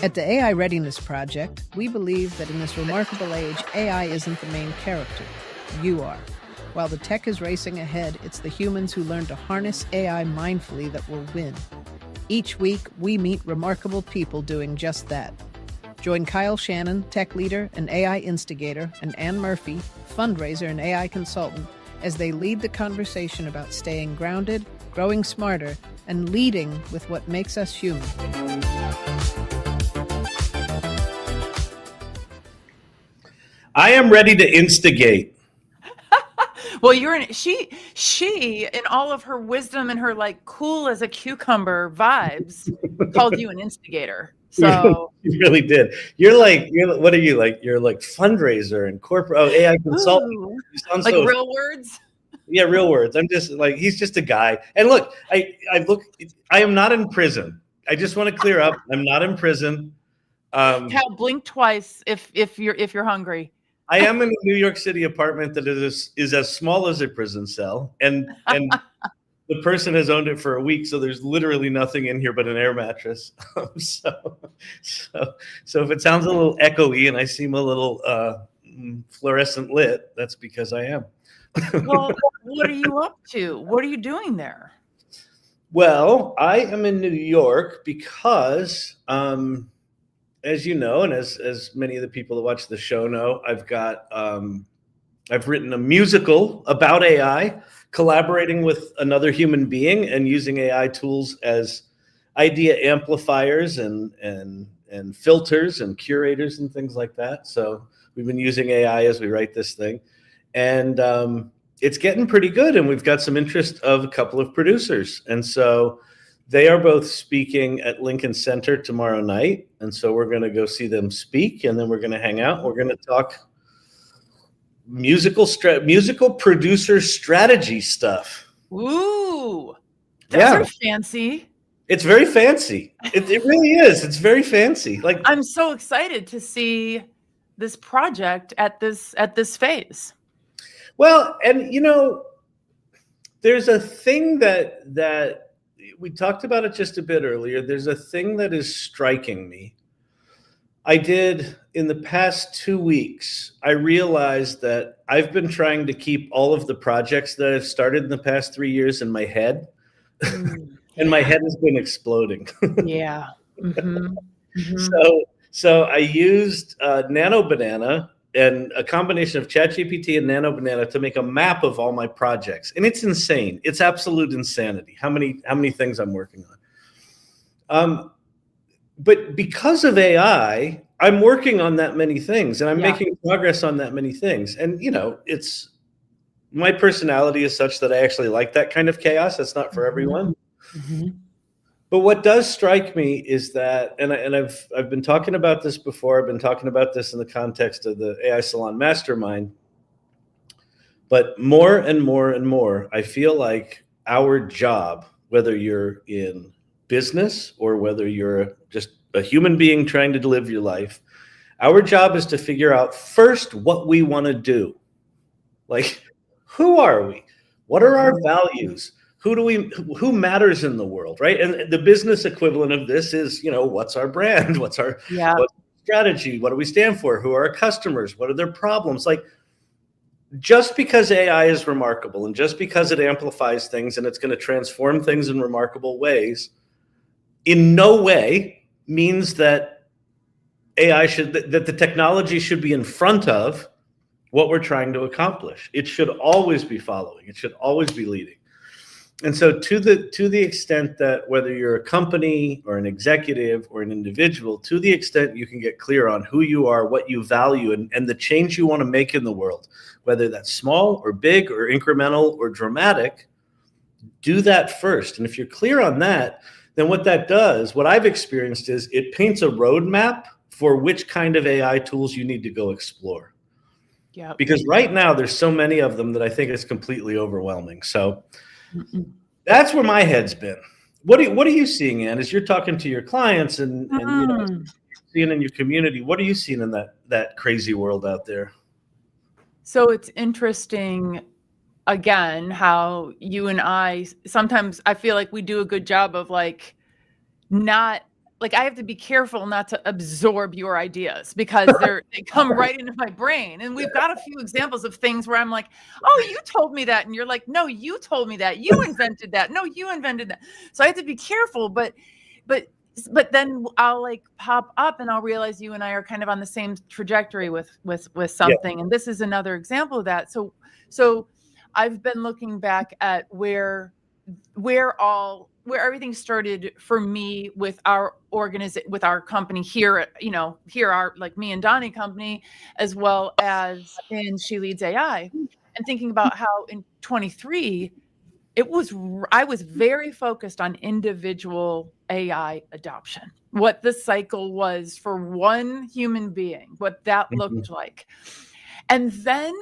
At the AI Readiness Project, we believe that in this remarkable age, AI isn't the main character. You are. While the tech is racing ahead, it's the humans who learn to harness AI mindfully that will win. Each week, we meet remarkable people doing just that. Join Kyle Shannon, tech leader and AI instigator, and 𝗏𝗏𝗏, fundraiser and AI consultant, as they lead the conversation about staying grounded, growing smarter, and leading with what makes us human. I am ready to instigate. Well, she in all of her wisdom and her like cool as a cucumber vibes called you an instigator. So you really did. What are you like? You're like fundraiser and corporate AI consultant. You sound like so, real words. Yeah, real words. I'm just like, he's just a guy. And look, I am not in prison. I just want to clear up. I'm not in prison. Cal, blink twice if you're hungry. I am in a New York City apartment that is as small as a prison cell, and the person has owned it for a week, so there's literally nothing in here but an air mattress. So if it sounds a little echoey and I seem a little fluorescent lit, that's because I am. Well, what are you up to? What are you doing there? Well, I am in New York because, as you know, and as many of the people that watch the show know, I've written a musical about AI, collaborating with another human being and using AI tools as idea amplifiers and filters and curators and things like that. So we've been using AI as we write this thing, and it's getting pretty good. And we've got some interest of a couple of producers, and so they are both speaking at Lincoln Center tomorrow night. And so we're going to go see them speak, and then we're going to hang out. We're going to talk musical producer strategy stuff. Ooh, those yeah, are fancy. It's very fancy. It really is. It's very fancy. Like, I'm so excited to see this project at this phase. Well, and you know, there's a thing that we talked about it just a bit earlier. There's a thing that is striking me. I did in the past 2 weeks, I realized that I've been trying to keep all of the projects that I've started in the past 3 years in my head. And my head has been exploding. Yeah. Mm-hmm. Mm-hmm. So I used 𝗏𝗏𝗏𝗏 and a combination of ChatGPT and 𝗏𝗏𝗏𝗏 to make a map of all my projects. And it's insane. It's absolute insanity how many things I'm working on. But because of AI, I'm working on that many things, and I'm making progress on that many things. And, you know, it's my personality is such that I actually like that kind of chaos. That's not for everyone. Mm-hmm. But what does strike me is that, and I've been talking about this before. I've been talking about this in the context of the AI Salon Mastermind. But more and more and more, I feel like our job, whether you're in business or whether you're just a human being trying to live your life, our job is to figure out first what we want to do. Like, who are we? What are our values? Who matters in the world, right? And the business equivalent of this is, you know, what's our brand? What's our strategy? What do we stand for? Who are our customers? What are their problems? Like, just because AI is remarkable and just because it amplifies things and it's going to transform things in remarkable ways, in no way means that that the technology should be in front of what we're trying to accomplish. It should always be following. It should always be leading. And so to the extent that whether you're a company or an executive or an individual, to the extent you can get clear on who you are, what you value, and the change you want to make in the world, whether that's small or big or incremental or dramatic, do that first. And if you're clear on that, then what that does, what I've experienced is it paints a roadmap for which kind of AI tools you need to go explore. Yeah. Because right now there's so many of them that I think it's completely overwhelming. So that's where my head's been. What are you seeing, Ann, as you're talking to your clients and you know, seeing in your community? What are you seeing in that crazy world out there? So it's interesting, again, how you and I sometimes I feel like we do a good job of like not like I have to be careful not to absorb your ideas because they come right into my brain. And we've got a few examples of things where I'm like, oh, you told me that. And you're like, no, you told me that. You invented that. No, you invented that. So I have to be careful, but then I'll like pop up and I'll realize you and I are kind of on the same trajectory with something. Yeah. And this is another example of that. So I've been looking back at where everything started for me with our with our company here, our like me and Donnie company, as well as in She Leads AI, and thinking about how in 23, I was very focused on individual AI adoption, what the cycle was for one human being, what that looked like. And then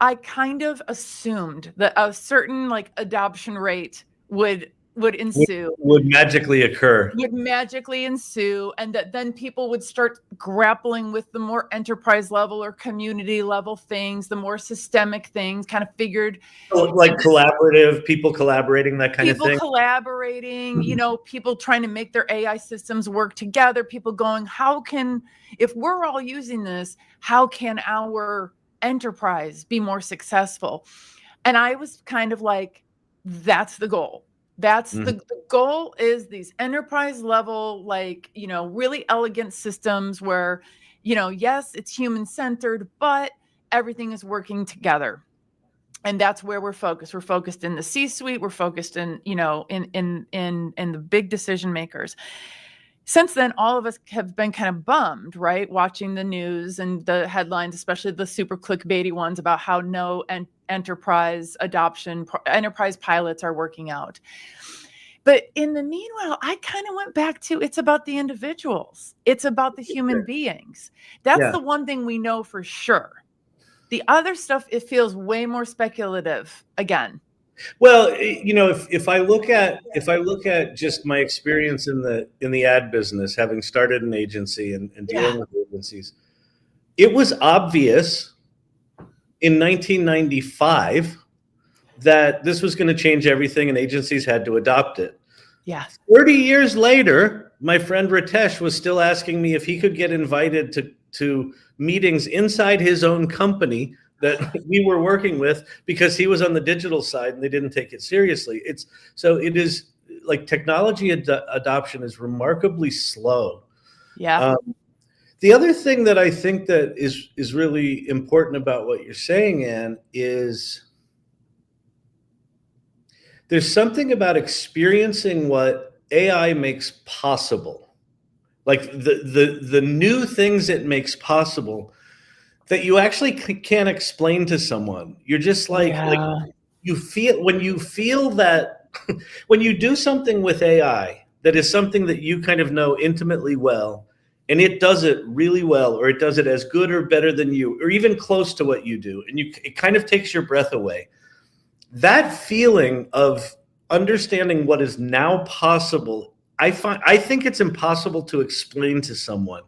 I kind of assumed that a certain like adoption rate would ensue, would magically occur, and that then people would start grappling with the more enterprise level or community level things, the more systemic things, kind of figured like people collaborating, that kind of thing. People collaborating, people trying to make their AI systems work together, people going, if we're all using this, how can our enterprise be more successful? And I was kind of like, that's the goal. That's the goal, is these enterprise level, like, really elegant systems where, yes, it's human centered, but everything is working together. And that's where we're focused. We're focused in the C-suite. We're focused in, in the big decision makers. Since then, all of us have been kind of bummed, right? Watching the news and the headlines, especially the super clickbaity ones about how no enterprise pilots are working out. But in the meanwhile, I kind of went back to, it's about the individuals. It's about the human beings. That's the one thing we know for sure. The other stuff, it feels way more speculative again. Well, if I look at just my experience in the ad business, having started an agency and dealing with agencies, it was obvious in 1995 that this was going to change everything and agencies had to adopt it. Yeah. 30 years later, my friend Ritesh was still asking me if he could get invited to meetings inside his own company that we were working with, because he was on the digital side and they didn't take it seriously. It is like technology adoption is remarkably slow. Yeah. The other thing that I think that is really important about what you're saying, Anne, is there's something about experiencing what AI makes possible, like the new things it makes possible, that you actually can't explain to someone. You're just like you feel that when you do something with AI that is something that you kind of know intimately well, and it does it really well, or it does it as good or better than you, or even close to what you do, and it kind of takes your breath away. That feeling of understanding what is now possible, I think it's impossible to explain to someone.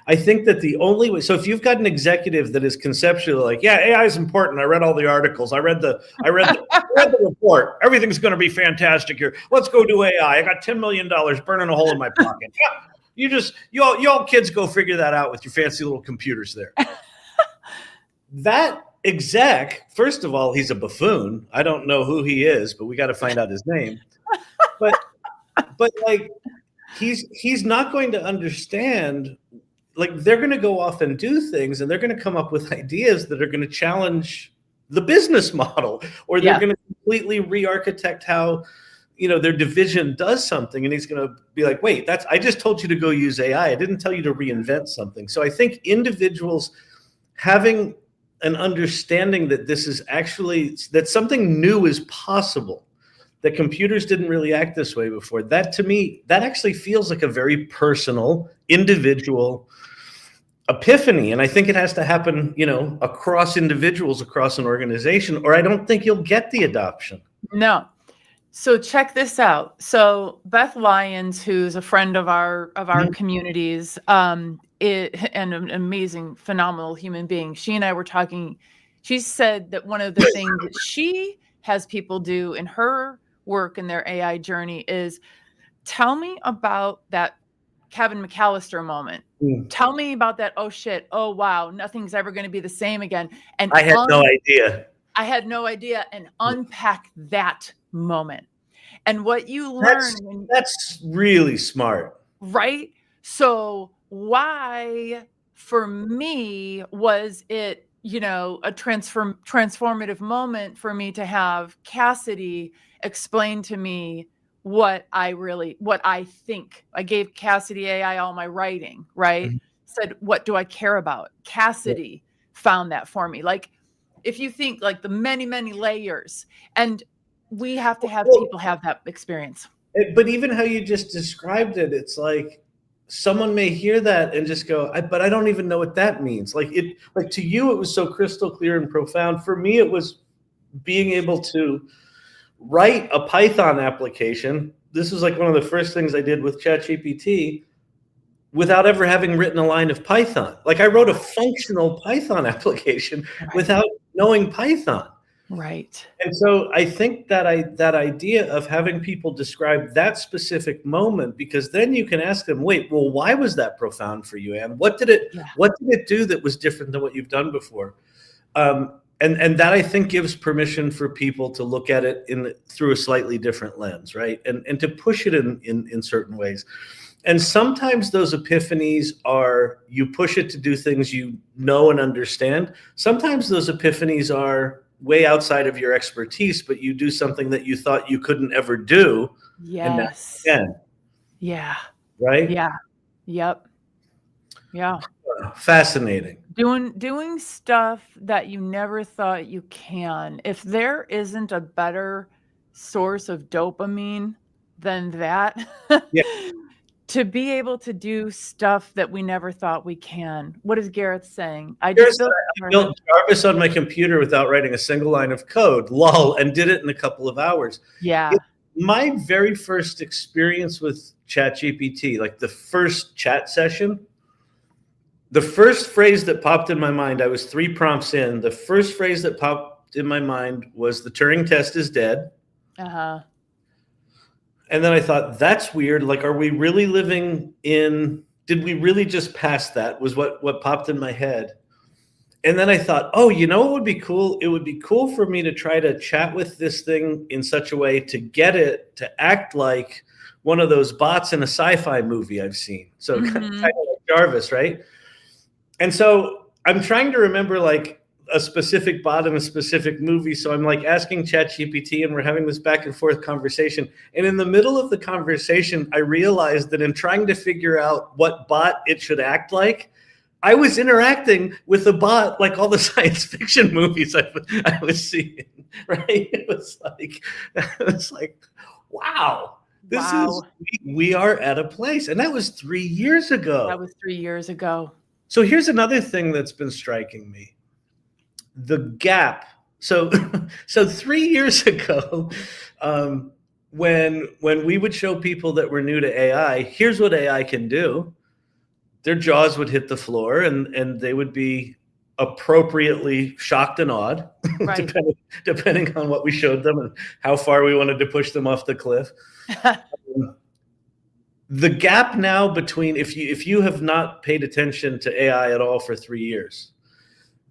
I think that the only way, so if you've got an executive that is conceptually like, yeah, AI is important. I read all the articles. I read the report. Everything's going to be fantastic here. Let's go do AI. I got $10 million burning a hole in my pocket. Yeah, you all kids go figure that out with your fancy little computers there. That exec, first of all, he's a buffoon. I don't know who he is, but we got to find out his name. But like, he's not going to understand. Like, they're going to go off and do things, and they're going to come up with ideas that are going to challenge the business model, or they're going to completely re-architect how, their division does something. And he's going to be like, wait, I just told you to go use AI. I didn't tell you to reinvent something. So I think individuals having an understanding that this is actually, that something new is possible, that computers didn't really act this way before, that to me, that actually feels like a very personal, individual epiphany. And I think it has to happen, across individuals, across an organization, or I don't think you'll get the adoption. No. So check this out. So Beth Lyons, who's a friend of our communities, and an amazing, phenomenal human being, she and I were talking. She said that one of the things that she has people do in her work in their AI journey is, tell me about that Kevin McAllister moment. Tell me about that. Oh shit. Oh wow. Nothing's ever going to be the same again. And I had no idea. I had no idea. And unpack that moment. And what you learn. That's really smart. Right? So why, for me, was it, you know, a transformative moment for me to have Cassidy explain to me what I think. I gave Cassidy AI all my writing, right? Said, what do I care about? Cassidy found that for me. Like, if you think like the many, many layers, and we have to have people have that experience. But even how you just described it, it's like someone may hear that and just go, but I don't even know what that means. Like to you, it was so crystal clear and profound. For me, it was being able to write a Python application. This was like one of the first things I did with ChatGPT without ever having written a line of Python. Like I wrote a functional Python application without knowing Python. Right. And so I think that that idea of having people describe that specific moment, because then you can ask them, wait, well, why was that profound for you, Anne? What did it do that was different than what you've done before? And that I think gives permission for people to look at it through a slightly different lens, right? And to push it in certain ways. And sometimes those epiphanies are, you push it to do things you know and understand. Sometimes those epiphanies are way outside of your expertise, but you do something that you thought you couldn't ever do. Yes. And now you can. Yeah. Right? Yeah. Yep. Yeah. Fascinating. Doing stuff that you never thought you can. If there isn't a better source of dopamine than that, to be able to do stuff that we never thought we can. What is Gareth saying? I built Jarvis on my computer without writing a single line of code, lol, and did it in a couple of hours. Yeah. My very first experience with ChatGPT, like the first chat session, the first phrase that popped in my mind, I was 3 prompts in. The first phrase that popped in my mind was, the Turing test is dead. Uh-huh. And then I thought, that's weird. Like, are we really living in, did we really just pass that, was what popped in my head. And then I thought, oh, you know what would be cool? It would be cool for me to try to chat with this thing in such a way to get it to act like one of those bots in a sci-fi movie I've seen. So kind of like Jarvis, right? And so I'm trying to remember like a specific bot in a specific movie. So I'm like asking ChatGPT, and we're having this back and forth conversation. And in the middle of the conversation, I realized that in trying to figure out what bot it should act like, I was interacting with a bot like all the science fiction movies I was seeing, right? It was like, wow, we are at a place. And that was 3 years ago. That was 3 years ago. So here's another thing that's been striking me. The gap. So 3 years ago, when we would show people that were new to AI, here's what AI can do, their jaws would hit the floor and they would be appropriately shocked and awed, right. depending on what we showed them and how far we wanted to push them off the cliff. The gap now between, if you have not paid attention to AI at all for 3 years,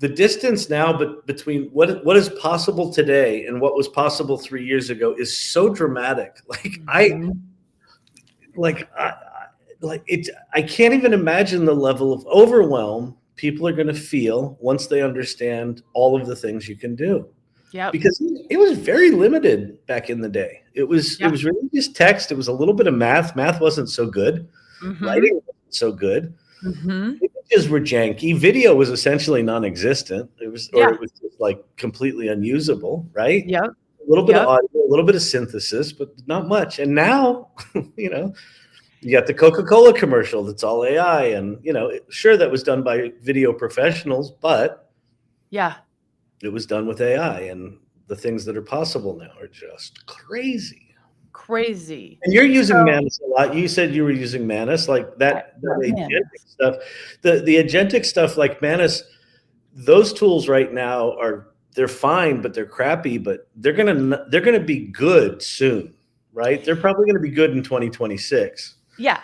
the distance now between what is possible today and what was possible 3 years ago is so dramatic. I can't even imagine the level of overwhelm people are going to feel once they understand all of the things you can do. Yeah, because it was very limited back in the day. It was really just text. It was a little bit of math. Math wasn't so good. Writing wasn't so good. Images were janky. Video was essentially non-existent. It was just like completely unusable, right? Yeah. A little bit of audio, a little bit of synthesis, but not much. And now, you got the Coca-Cola commercial that's all AI, and sure, that was done by video professionals, but it was done with AI, and the things that are possible now are just crazy. And you're using Manus a lot. You said you were using Manus, like that agentic stuff. The agentic stuff like Manus, those tools right now they're fine, but they're crappy, but they're gonna be good soon, right? They're probably gonna be good in 2026. Yeah.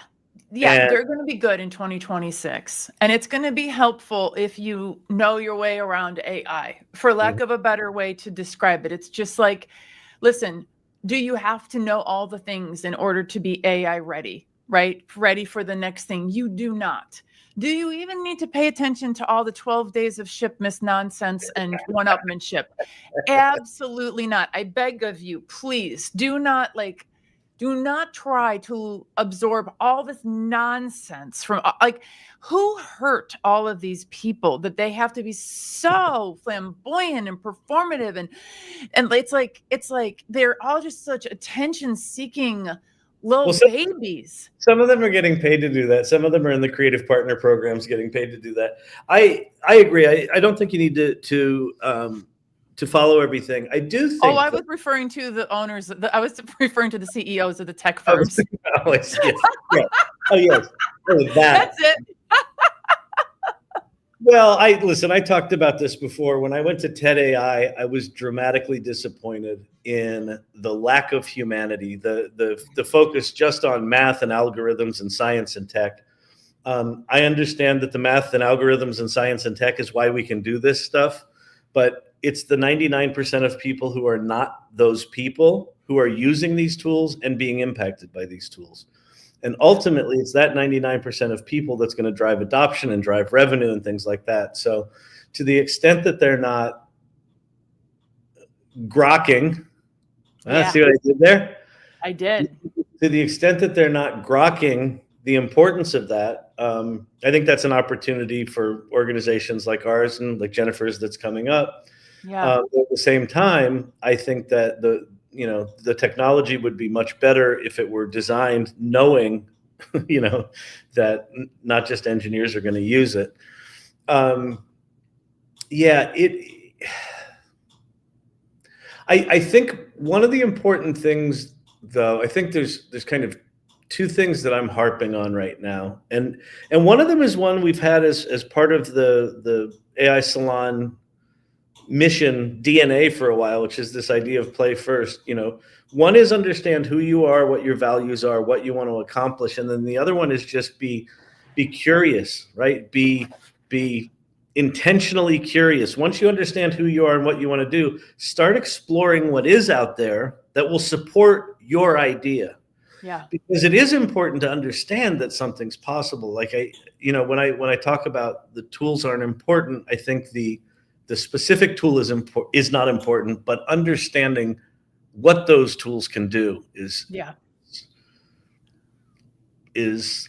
Yeah, they're going to be good in 2026. And it's going to be helpful if you know your way around AI, for lack of a better way to describe it. It's just like, listen, do you have to know all the things in order to be AI ready, right? Ready for the next thing? You do not. Do you even need to pay attention to all the 12 days of shipmas nonsense and one-upmanship? Absolutely not. I beg of you, please do not try to absorb all this nonsense from who hurt all of these people that they have to be so flamboyant and performative and it's like they're all just such attention seeking little babies. Some of them are getting paid to do that. Some of them are in the creative partner programs getting paid to do that. I agree. I don't think you need to follow everything. I do think. Oh, I was referring to the owners. I was referring to the CEOs of the tech firms. Oh, yes. Yeah. Oh, yes. Oh, That's it. Well, I talked about this before. When I went to TED AI, I was dramatically disappointed in the lack of humanity, the focus just on math and algorithms and science and tech. I understand that the math and algorithms and science and tech is why we can do this stuff, but it's the 99% of people who are not those people who are using these tools and being impacted by these tools. And ultimately, it's that 99% of people that's going to drive adoption and drive revenue and things like that. So to the extent that they're not grokking, see what I did there? I did. To the extent that they're not grokking the importance of that, I think that's an opportunity for organizations like ours and like Jennifer's that's coming up. Yeah. At the same time, I think that the technology would be much better if it were designed knowing, that not just engineers are going to use it. I think one of the important things, though, I think there's kind of two things that I'm harping on right now, and one of them is one we've had as part of the AI Salon mission DNA for a while, which is this idea of play first. One is understand who you are, what your values are, what you want to accomplish, and then the other one is just be curious, right? Be intentionally curious. Once you understand who you are and what you want to do, start exploring what is out there that will support your idea. Yeah. Because it is important to understand that something's possible. Like when I talk about the tools aren't important, I think the specific tool is not important, but understanding what those tools can do is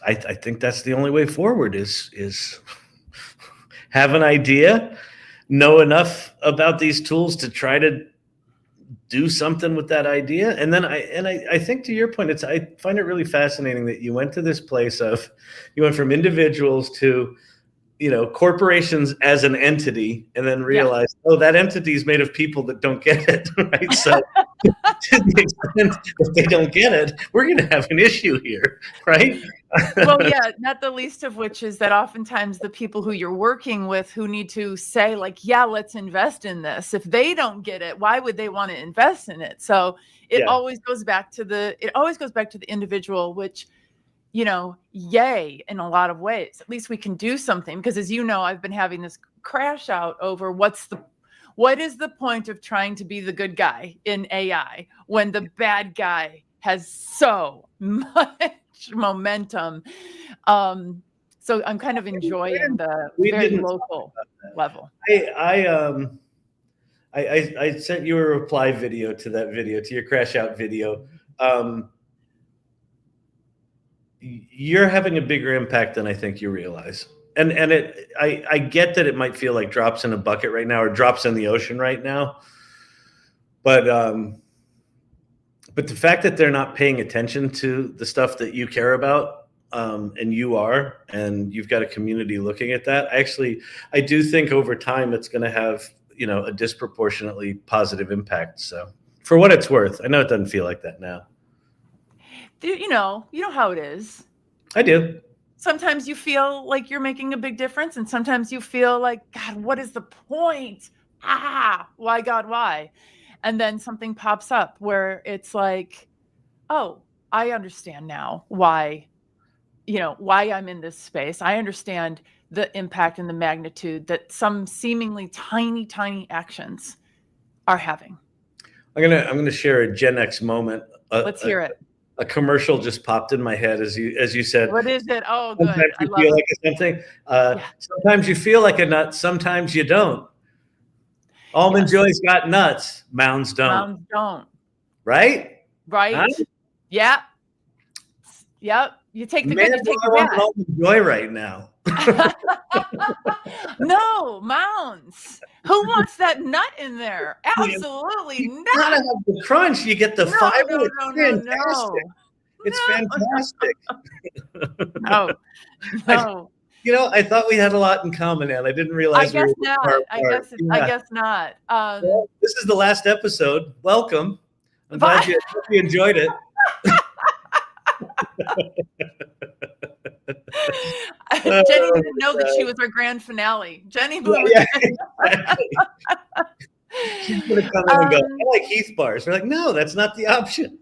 I think that's the only way forward is have an idea, know enough about these tools to try to do something with that idea. And then I think to your point, I find it really fascinating that you went to this place of, you went from individuals to corporations as an entity, and then realize, oh, that entity is made of people that don't get it, right? So to the extent that they don't get it, we're going to have an issue here, right? Well, yeah, not the least of which is that oftentimes the people who you're working with who need to say like, yeah, let's invest in this. If they don't get it, why would they want to invest in it? So it always goes back to the individual, which, yay, in a lot of ways. At least we can do something, because as you know, I've been having this crash out over what is the point of trying to be the good guy in AI when the bad guy has so much momentum. So I'm kind of enjoying the very local level. I sent you a reply video to that video, to your crash out video. You're having a bigger impact than I think you realize. And I get that it might feel like drops in a bucket right now, or drops in the ocean right now. But the fact that they're not paying attention to the stuff that you care about, and you are, and you've got a community looking at that, I do think over time it's going to have, a disproportionately positive impact. So for what it's worth, I know it doesn't feel like that now. You know how it is. I do. Sometimes you feel like you're making a big difference, and sometimes you feel like, God, what is the point? Why, God, why? And then something pops up where it's like, oh, I understand now why why I'm in this space. I understand the impact and the magnitude that some seemingly tiny, tiny actions are having. I'm gonna share a Gen X moment. Let's hear it. A commercial just popped in my head as you said. What is it? Oh, good. Sometimes I you love feel it. like a something. Sometimes you feel like a nut. Sometimes you don't. Almond Joy's got nuts. Mounds don't. Mounds don't. Right? Right. Huh? Yeah. Yep. You take the good, you take the I want bad. an Almond Joy right now. No, Mounds. Who wants that nut in there? Absolutely You not. gotta have the crunch. You get the fiber. No. It's fantastic. No. I thought we had a lot in common, and I didn't realize. I guess not. I guess not. Well, this is the last episode. Welcome. I'm glad you enjoyed it. Jennie didn't know that she was our grand finale. Jennie exactly. She's gonna come in and go, I like Heath bars. We're like, no, that's not the option.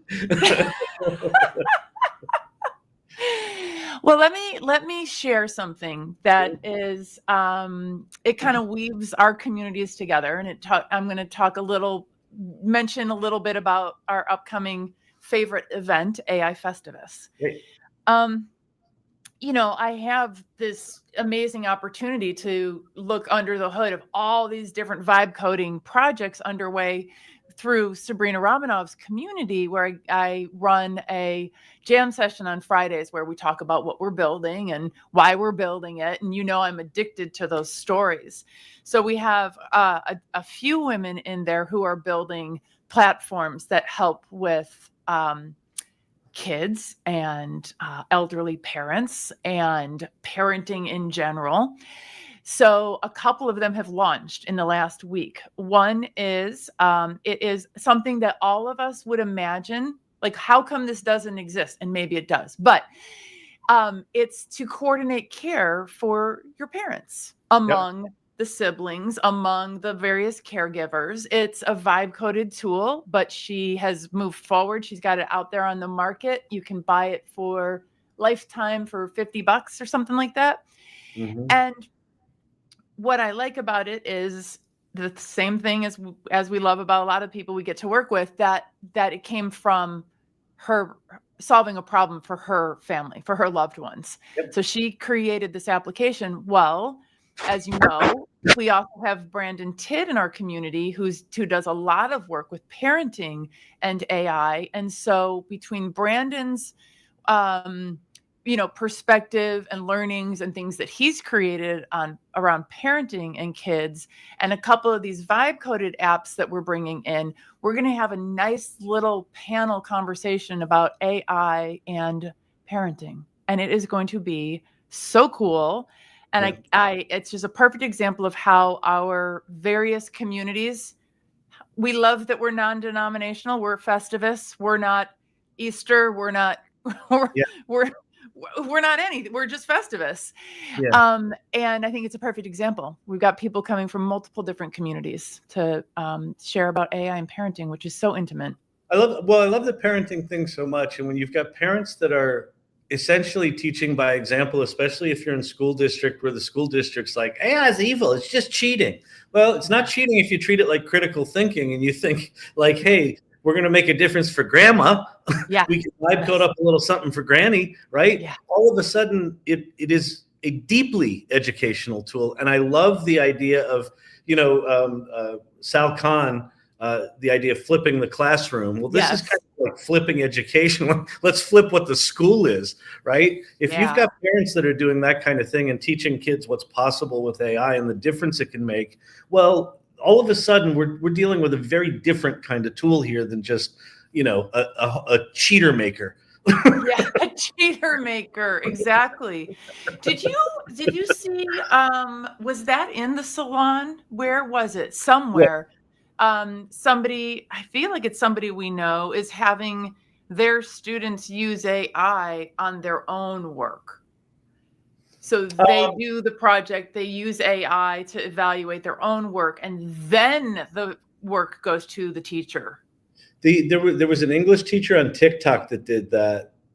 Well, let me share something that is it kind of weaves our communities together, and I'm going to mention a little bit about our upcoming favorite event, AI Festivus. Great. I have this amazing opportunity to look under the hood of all these different vibe coding projects underway through Sabrina Romanov's community, where I run a jam session on Fridays where we talk about what we're building and why we're building it. And I'm addicted to those stories. So we have a few women in there who are building platforms that help with kids and elderly parents and parenting in general. So a couple of them have launched in the last week. One is, it is something that all of us would imagine, like, how come this doesn't exist? And maybe it does, but it's to coordinate care for your parents among the siblings, among the various caregivers. It's a vibe coded tool, but she has moved forward. She's got it out there on the market. You can buy it for lifetime for $50 or something like that. Mm-hmm. And what I like about it is the same thing as we love about a lot of people we get to work with, that it came from her solving a problem for her family, for her loved ones. Yep. So she created this application. Well, as you know, we also have Brandon Tidd in our community who does a lot of work with parenting and AI. And so between Brandon's perspective and learnings and things that he's created around parenting and kids, and a couple of these vibe coded apps that we're bringing in, we're going to have a nice little panel conversation about AI and parenting. And it is going to be so cool. And it's just a perfect example of how our various communities, we love that we're non-denominational. We're Festivus. We're not Easter. We're not, we're not anything. We're just Festivus. Yeah. And I think it's a perfect example. We've got people coming from multiple different communities to share about AI and parenting, which is so intimate. I love the parenting thing so much. And when you've got parents that are essentially teaching by example, especially if you're in school district where the school district's like, AI is evil, it's just cheating. Well, it's not cheating if you treat it like critical thinking and you think like, hey, we're going to make a difference for grandma. Yeah. We can vibe code up a little something for granny, right? Yeah. All of a sudden, it is a deeply educational tool. And I love the idea of, Sal Khan, the idea of flipping the classroom. Well, this is kind of like flipping education. Let's flip what the school is, right? If you've got parents that are doing that kind of thing and teaching kids what's possible with AI and the difference it can make, well, all of a sudden we're dealing with a very different kind of tool here than just, a cheater maker. Yeah, a cheater maker. Exactly. Did you see, was that in the salon? Where was it? Somewhere. Somebody, I feel like it's somebody we know, is having their students use AI on their own work. So they do the project, they use AI to evaluate their own work, and then the work goes to the teacher. There was an English teacher on TikTok that did that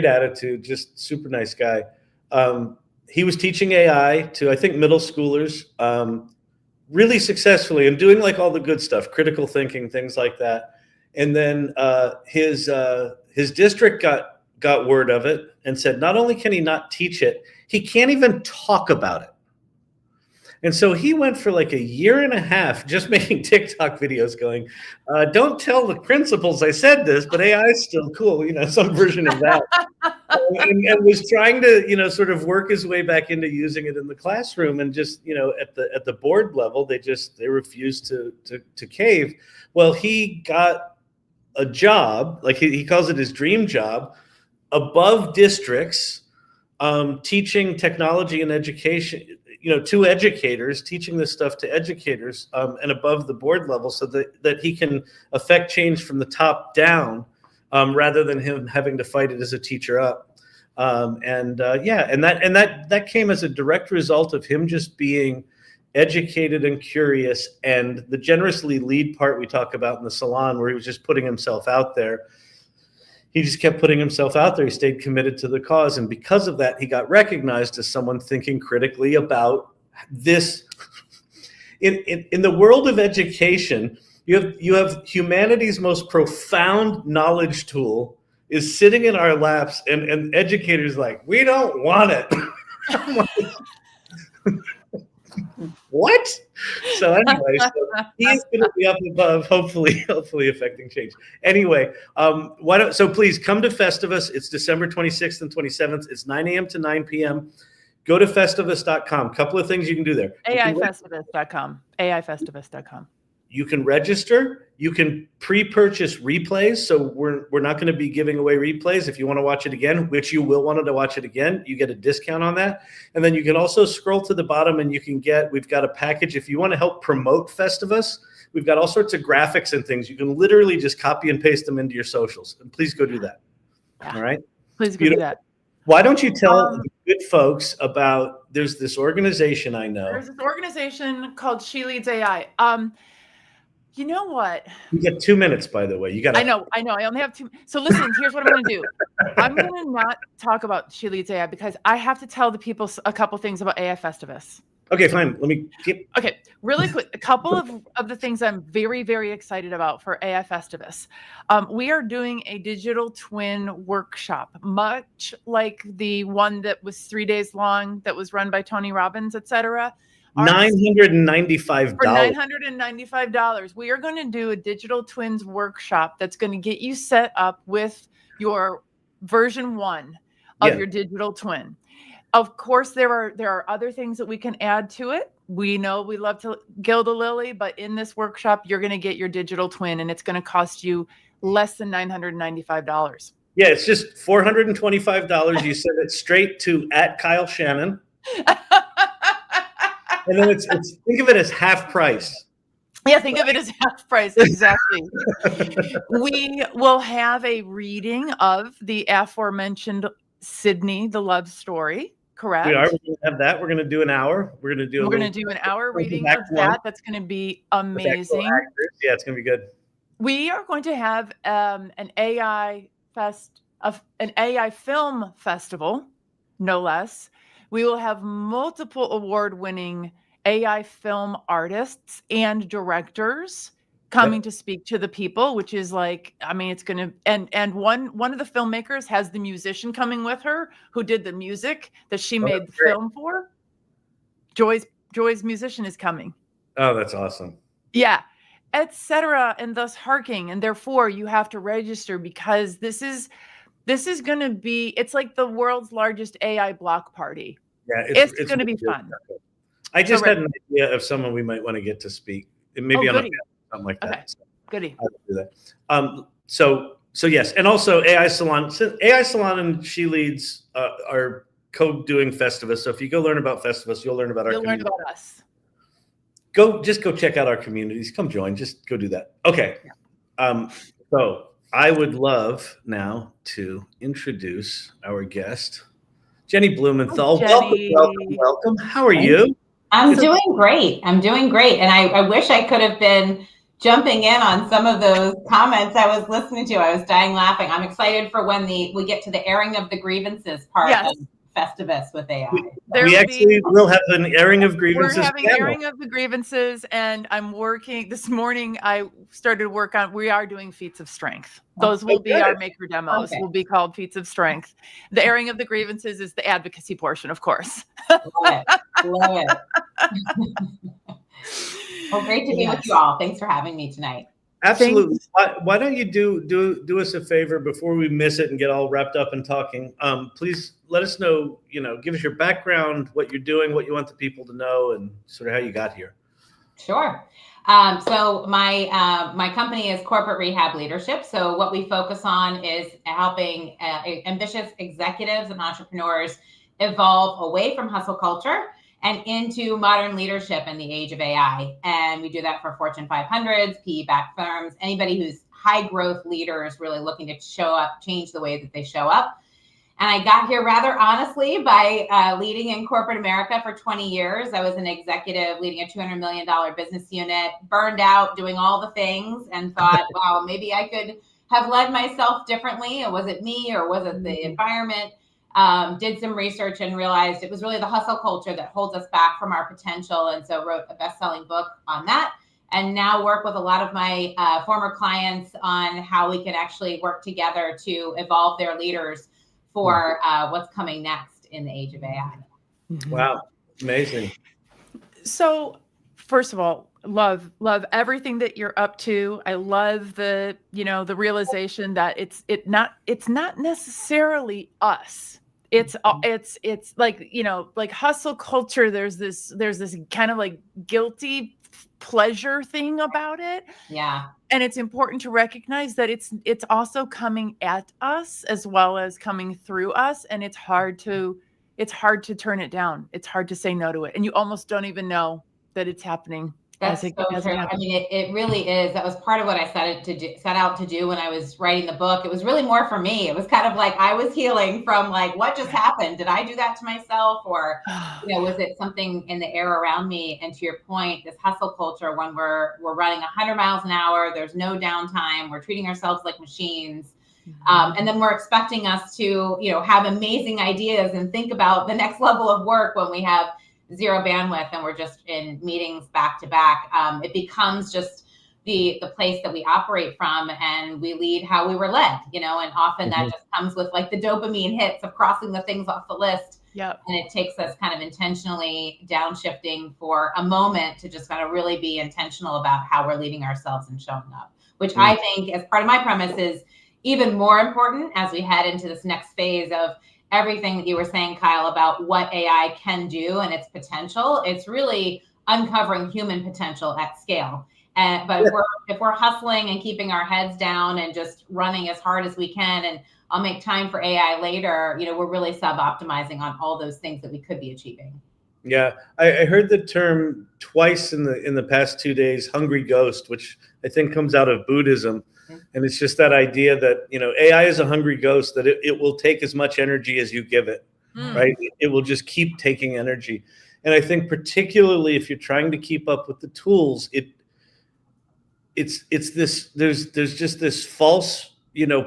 great attitude, just super nice guy. He was teaching AI to, I think, middle schoolers, really successfully and doing like all the good stuff, critical thinking, things like that. And then his district got word of it and said, not only can he not teach it, he can't even talk about it. And so he went for like 1.5 years just making TikTok videos going, don't tell the principals I said this, but AI is still cool, some version of that. and was trying to, sort of work his way back into using it in the classroom. And just, at the board level, they refused to cave. Well, he got a job, like he calls it his dream job, above districts, teaching technology and education, to educators, teaching this stuff to educators, and above the board level, so that he can affect change from the top down, rather than him having to fight it as a teacher up. And that came as a direct result of him just being educated and curious, and the generously lead part we talk about in the salon, where he was just putting himself out there. He just kept putting himself out there. He stayed committed to the cause. And because of that, he got recognized as someone thinking critically about this. In the world of education, you have humanity's most profound knowledge tool is sitting in our laps, and educators like, we don't want it. What? So anyway, he's going to be up above, hopefully affecting change. Anyway, so please come to Festivus. It's December 26th and 27th. It's 9 a.m. to 9 p.m. Go to festivus.com. Couple of things you can do there. AIFestivus.com. AIFestivus.com. You can register. You can pre-purchase replays. So we're not going to be giving away replays. If you want to watch it again, which you will want to watch it again, you get a discount on that. And then you can also scroll to the bottom and we've got a package. If you want to help promote Festivus, we've got all sorts of graphics and things. You can literally just copy and paste them into your socials. And please go do that. Yeah. All right. Please go do that. Why don't you tell the good folks about, there's this organization I know. There's this organization called 𝗲𝗍 You know what? You get 2 minutes, by the way. I know. I only have 2. So listen, here's what I'm going to do. I'm going to not talk about 𝗲𝗍 because I have to tell the people a couple things about AI Festivus. Okay, fine. Let me Okay, really quick. A couple of the things I'm very, very excited about for AI Festivus. We are doing a digital twin workshop, much like the one that was 3 days long, that was run by Tony Robbins, etc. $995. For $995, we are going to do a digital twins workshop that's going to get you set up with your version 1 of your digital twin. Of course, there are other things that we can add to it. We know we love to gild a lily, but in this workshop, you're going to get your digital twin, and it's going to cost you less than $995. Yeah, it's just $425. You send it straight to @Kyle Shannon. And then it's think of it as half price. Yeah, think of it as half price. Exactly. We will have a reading of the aforementioned 𝗦𝗵cie, the love story. Correct. We are. We're going to have that. We're going to do an hour. We're going to do an hour reading of that. That's going to be amazing. Yeah, it's going to be good. We are going to have an AI film festival, no less. We will have multiple award-winning AI film artists and directors coming to speak to the people, which is like, I mean, it's going to, and one of the filmmakers has the musician coming with her who did the music that she made the film for. Joy's musician is coming. Oh, that's awesome. Yeah, etc. And thus harking. And therefore you have to register because this is This is going to be, it's like the world's largest AI block party. Yeah, It's going to be fun. I just had an idea of someone we might want to get to speak, maybe on a panel, something like that. Okay. So Goody. I'll do that. So yes, and also AI Salon. AI Salon and 𝗬𝗲 are co-doing Festivus. So if you go learn about Festivus, you'll learn about our community. You'll learn about us. Just go check out our communities. Come join. Just go do that. Okay. Yeah. So I would love now to introduce our guest, Jennie Blumenthal. Jennie. Welcome. How are you? I'm doing great. And I wish I could have been jumping in on some of those comments I was listening to. I was dying laughing. I'm excited for when we get to the airing of the grievances part of Festivus with AI. We actually will have an airing of grievances. We're having airing of the grievances, and I'm working this morning. I started work on. We are doing feats of strength. Those will be our maker demos. Will be called feats of strength. The airing of the grievances is the advocacy portion, of course. Love it. Well, great to be with you all. Thanks for having me tonight. Absolutely. Why don't you do us a favor before we miss it and get all wrapped up in talking? Please let us know, give us your background, what you're doing, what you want the people to know, and sort of how you got here. Sure. So my company is Corporate Rehab Leadership. So what we focus on is helping ambitious executives and entrepreneurs evolve away from hustle culture and into modern leadership in the age of AI. And we do that for Fortune 500s, PE-backed firms, anybody who's high growth leaders really looking to show up, change the way that they show up. And I got here rather honestly by leading in corporate America for 20 years. I was an executive leading a $200 million business unit, burned out doing all the things, and thought, wow, maybe I could have led myself differently. Was it me or was it the environment? Did some research and realized it was really the hustle culture that holds us back from our potential. And so wrote a best-selling book on that. And now work with a lot of my former clients on how we can actually work together to evolve their leaders for what's coming next in the age of AI. Wow. Amazing. So first of all, love everything that you're up to. I love the realization that it's not necessarily us. It's like, like hustle culture. There's this kind of like guilty pleasure thing about it. Yeah. And it's important to recognize that it's also coming at us as well as coming through us. And it's hard to turn it down. It's hard to say no to it. And you almost don't even know that it's happening. That's so true. I mean, it really is. That was part of what I set out to do when I was writing the book. It was really more for me. It was kind of like I was healing from like, what just happened? Did I do that to myself? Or, was it something in the air around me? And to your point, this hustle culture, when we're running 100 miles an hour, there's no downtime. We're treating ourselves like machines. And then we're expecting us to, have amazing ideas and think about the next level of work when we have zero bandwidth and we're just in meetings back to back. It becomes just the place that we operate from, and we lead how we were led, and often that just comes with like the dopamine hits of crossing the things off the list. Yep. And it takes us kind of intentionally downshifting for a moment to just kind of really be intentional about how we're leading ourselves and showing up, which I think as part of my premise is even more important as we head into this next phase of everything that you were saying, Kyle, about what AI can do and its potential. It's really uncovering human potential at scale. But if we're hustling and keeping our heads down and just running as hard as we can, and I'll make time for AI later, we're really sub-optimizing on all those things that we could be achieving. Yeah, I heard the term twice in the past 2 days, hungry ghost, which I think comes out of Buddhism. And it's just that idea that, AI is a hungry ghost, that it will take as much energy as you give it, right? It will just keep taking energy. And I think particularly if you're trying to keep up with the tools, it's this, there's just this false,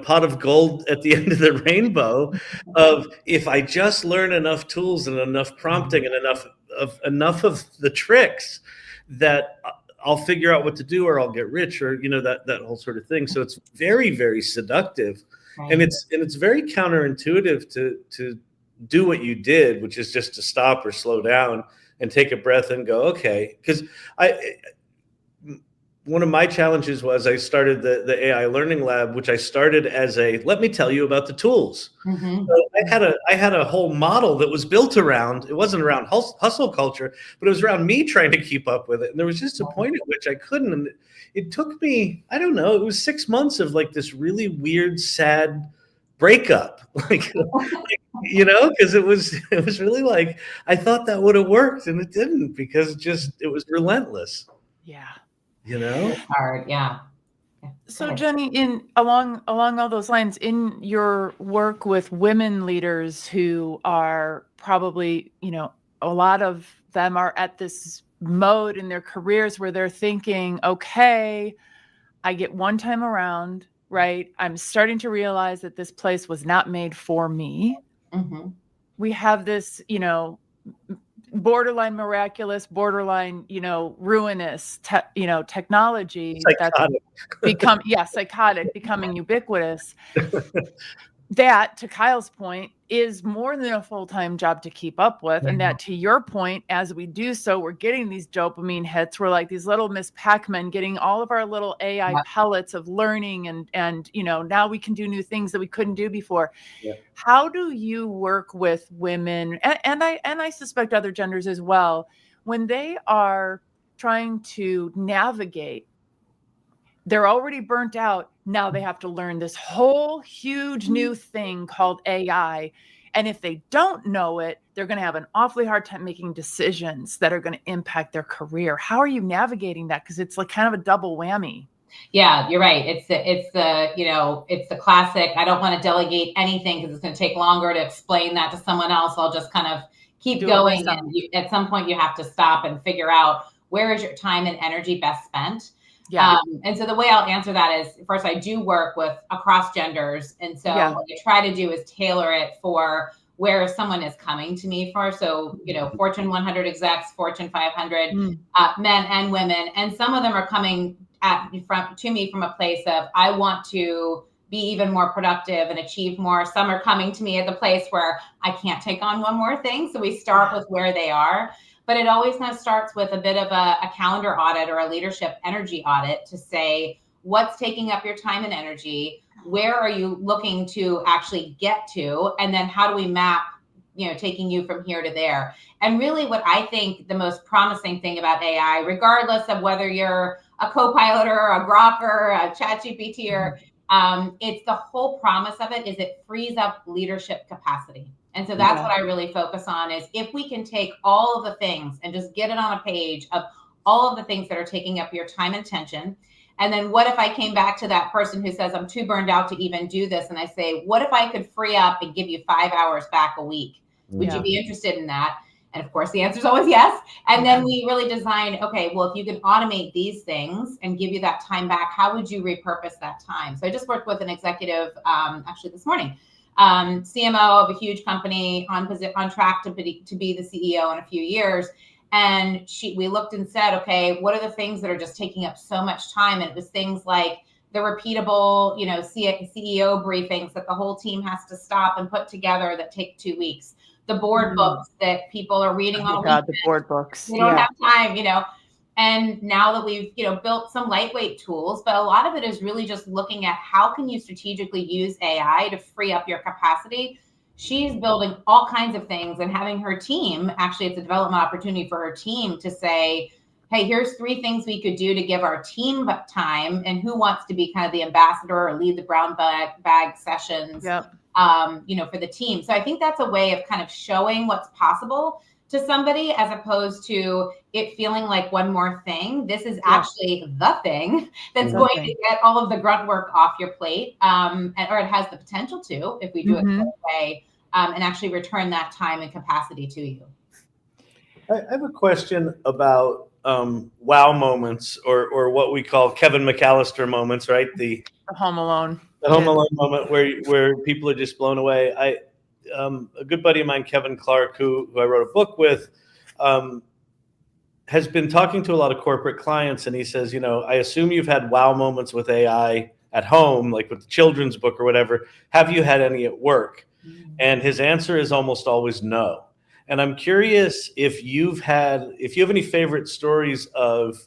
pot of gold at the end of the rainbow of if I just learn enough tools and enough prompting and enough of the tricks that I'll figure out what to do, or I'll get rich, or that whole sort of thing. So it's very, very seductive, and it's very counterintuitive to do what you did, which is just to stop or slow down and take a breath and go, okay. Because one of my challenges was I started the AI Learning Lab, which I started as let me tell you about the tools. Mm-hmm. So I had a whole model that was built around, it wasn't around hustle culture, but it was around me trying to keep up with it. And there was just a point at which I couldn't. And it took me, I don't know, it was 6 months of like this really weird, sad breakup. Like, because it was really like, I thought that would have worked and it didn't, because it was relentless. Yeah. It's hard. Yeah. So Jennie, along all those lines, in your work with women leaders who are probably, a lot of them are at this mode in their careers where they're thinking, okay, I get one time around, right? I'm starting to realize that this place was not made for me. Mm-hmm. We have this, borderline miraculous, borderline, ruinous, technology that's psychotic, becoming ubiquitous. That, to Kyle's point, is more than a full-time job to keep up with. And that, to your point, as we do so, we're getting these dopamine hits. We're like these little Miss Pac-Man, getting all of our little AI pellets of learning, and now we can do new things that we couldn't do before. Yeah. How do you work with women, and I suspect other genders as well, when they are trying to navigate? They're already burnt out. Now they have to learn this whole huge new thing called AI. And if they don't know it, they're going to have an awfully hard time making decisions that are going to impact their career. How are you navigating that? Because it's like kind of a double whammy. Yeah, you're right. It's the classic, I don't want to delegate anything because it's going to take longer to explain that to someone else. I'll just kind of keep going. And at some point you have to stop and figure out, where is your time and energy best spent? Yeah. And so the way I'll answer that is, first, I do work with across genders. And so what I try to do is tailor it for where someone is coming to me for. So, Fortune 100 execs, Fortune 500, men and women. And some of them are coming to me from a place of, I want to be even more productive and achieve more. Some are coming to me at the place where I can't take on one more thing. So we start with where they are. But it always kind of starts with a bit of a calendar audit or a leadership energy audit to say, what's taking up your time and energy? Where are you looking to actually get to? And then how do we map, taking you from here to there? And really what I think the most promising thing about AI, regardless of whether you're a co-pilot or a Grok or a ChatGPT, or it's the whole promise of it is it frees up leadership capacity. And so that's what I really focus on, is if we can take all of the things and just get it on a page of all of the things that are taking up your time and attention. And then what if I came back to that person who says, I'm too burned out to even do this? And I say, what if I could free up and give you 5 hours back a week? Would you be interested in that? And of course, the answer is always yes. And then we really design, okay, well, if you can automate these things and give you that time back, how would you repurpose that time? So I just worked with an executive actually this morning, CMO of a huge company, on track to be the CEO in a few years. And we looked and said, okay, what are the things that are just taking up so much time? And it was things like the repeatable, CEO briefings that the whole team has to stop and put together that take 2 weeks. The board books that people are reading on a weekend. The board books. They don't have time, And now that we've, built some lightweight tools, but a lot of it is really just looking at how can you strategically use AI to free up your capacity. She's building all kinds of things and having her team, actually it's a development opportunity for her team to say, hey, here's 3 things we could do to give our team time, and who wants to be kind of the ambassador or lead the brown bag sessions, for the team. So I think that's a way of kind of showing what's possible to somebody, as opposed to it feeling like one more thing. This is actually the thing that's going to get all of the grunt work off your plate, or it has the potential to, if we do it that way, and actually return that time and capacity to you. I have a question about wow moments, or what we call Kevin McAllister moments, right? The Home Alone. The Home Alone moment where people are just blown away. A good buddy of mine, Kevin Clark, who I wrote a book with, has been talking to a lot of corporate clients, and he says, I assume you've had wow moments with AI at home, like with the children's book or whatever. Have you had any at work? And his answer is almost always no. And I'm curious if you have any favorite stories of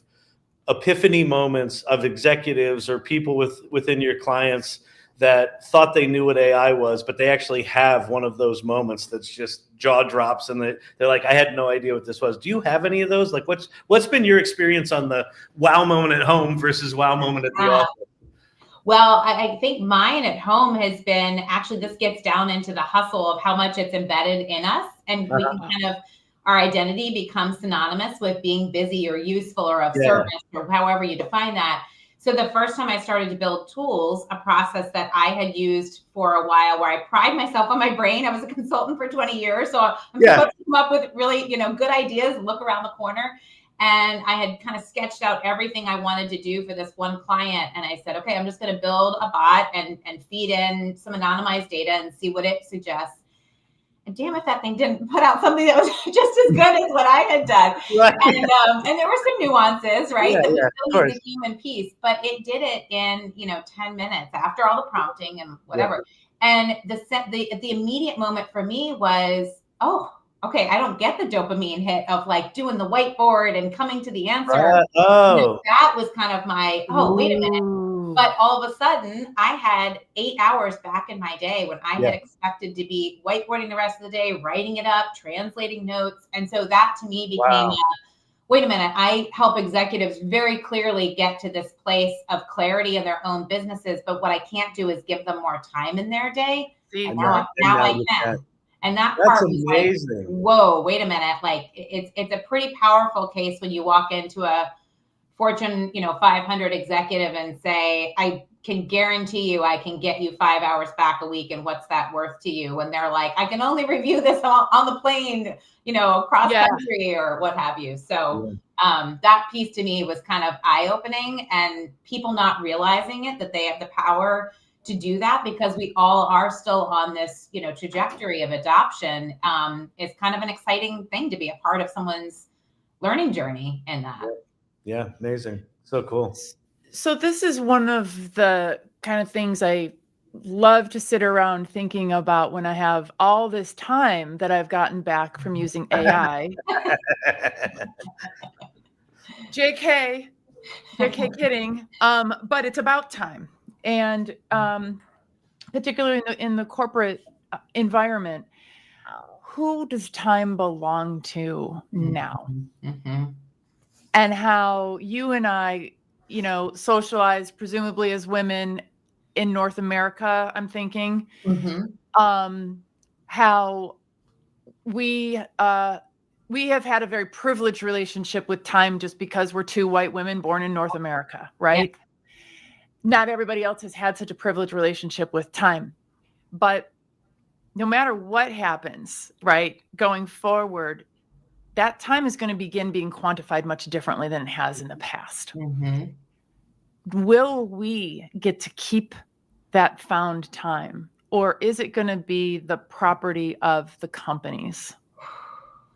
epiphany moments of executives or people within your clients that thought they knew what AI was, but they actually have one of those moments that's just jaw drops and they're like, I had no idea what this was. Do you have any of those? Like what's been your experience on the wow moment at home versus wow moment at the office? Well, I think mine at home has been, actually, this gets down into the hustle of how much it's embedded in us. And we can kind of, our identity becomes synonymous with being busy or useful or of service, or however you define that. So the first time I started to build tools, a process that I had used for a while, where I pride myself on my brain. I was a consultant for 20 years. So I'm supposed to come up with really, good ideas, look around the corner. And I had kind of sketched out everything I wanted to do for this one client. And I said, okay, I'm just going to build a bot and feed in some anonymized data and see what it suggests. And damn if that thing didn't put out something that was just as good as what I had done. Right. And there were some nuances, right? That we still need the human piece, but it did it in, 10 minutes after all the prompting and whatever. And the immediate moment for me was, oh, okay, I don't get the dopamine hit of like doing the whiteboard and coming to the answer. That was kind of my, wait a minute. But all of a sudden, I had 8 hours back in my day when I had expected to be whiteboarding the rest of the day, writing it up, translating notes. And so that to me became, wait a minute, I help executives very clearly get to this place of clarity in their own businesses. But what I can't do is give them more time in their day. Now I can. And that part was amazing. Like, whoa, wait a minute. Like it's a pretty powerful case when you walk into a Fortune, 500 executive and say, I can guarantee you, I can get you 5 hours back a week. And what's that worth to you? And they're like, I can only review this on the plane, across country or what have you. So that piece to me was kind of eye-opening, and people not realizing it, that they have the power to do that, because we all are still on this, trajectory of adoption. It's kind of an exciting thing to be a part of someone's learning journey in that. Yeah, amazing. So cool. So this is one of the kind of things I love to sit around thinking about when I have all this time that I've gotten back from using AI. JK kidding. But it's about time. And particularly in the corporate environment, who does time belong to now? Mm-hmm. And how you and I, socialize presumably as women in North America, I'm thinking, how we have had a very privileged relationship with time just because we're two white women born in North America, right? Yeah. Not everybody else has had such a privileged relationship with time. But no matter what happens, right, going forward, that time is going to begin being quantified much differently than it has in the past. Mm-hmm. Will we get to keep that found time, or is it going to be the property of the companies?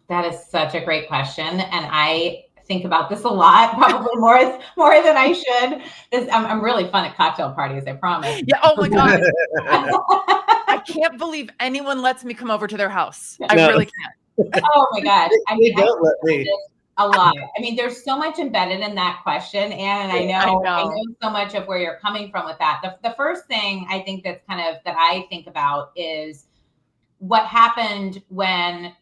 That is such a great question. And I think about this a lot, probably more than I should. I'm really fun at cocktail parties, I promise. Yeah. Oh my God. I can't believe anyone lets me come over to their house. I really can't. Oh my God. I mean, don't let me. A lot. I mean, there's so much embedded in that question. And I know so much of where you're coming from with that. The first thing I think that I think about is what happened when,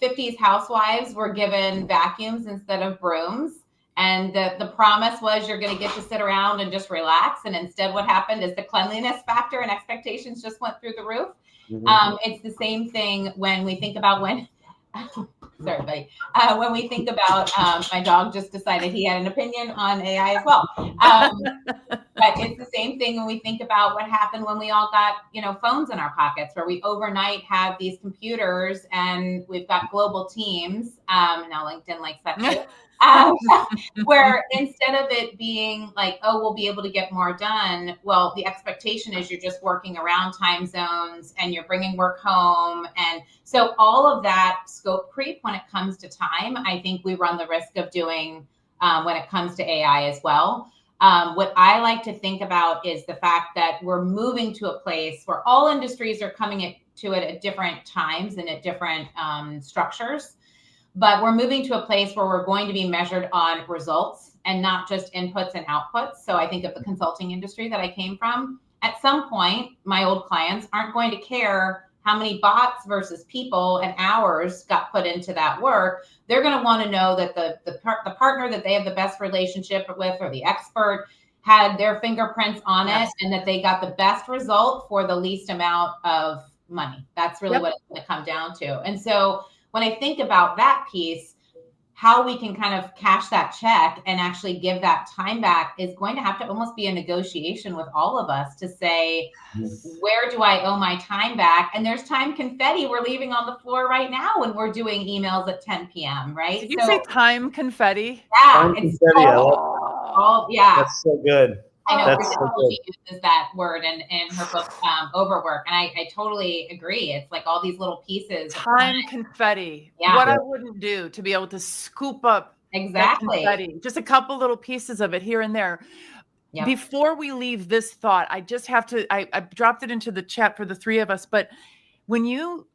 50s housewives were given vacuums instead of brooms. And the promise was you're going to get to sit around and just relax. And instead what happened is the cleanliness factor and expectations just went through the roof. Mm-hmm. It's the same thing when we think about sorry, buddy. When we think about, my dog just decided he had an opinion on AI as well. But it's the same thing when we think about what happened when we all got, phones in our pockets, where we overnight have these computers and we've got global teams. Now LinkedIn likes that too. Where instead of it being like, oh, we'll be able to get more done, well, the expectation is you're just working around time zones and you're bringing work home. And so all of that scope creep when it comes to time, I think we run the risk of doing when it comes to AI as well. What I like to think about is the fact that we're moving to a place where all industries are coming to it at different times and at different structures. but we're moving to a place where we're going to be measured on results and not just inputs and outputs. So I think of the consulting industry that I came from. At some point, my old clients aren't going to care how many bots versus people and hours got put into that work. They're going to want to know that the partner that they have the best relationship with, or the expert, had their fingerprints on it, and that they got the best result for the least amount of money. That's really what it's going to come down to. And so when I think about that piece, how we can kind of cash that check and actually give that time back is going to have to almost be a negotiation with all of us to say, where do I owe my time back? And there's time confetti we're leaving on the floor right now when we're doing emails at 10 p.m., right? Did you say time confetti? Yeah. Time confetti, I love yeah. That's so good. I know That's Kristen so good. uses that word in her book, Overwork. And I totally agree. It's like all these little pieces. Time confetti. Yeah. What I wouldn't do to be able to scoop up that confetti. Just a couple little pieces of it here and there. Yep. Before we leave this thought, I just have to, I dropped it into the chat for the three of us, but when you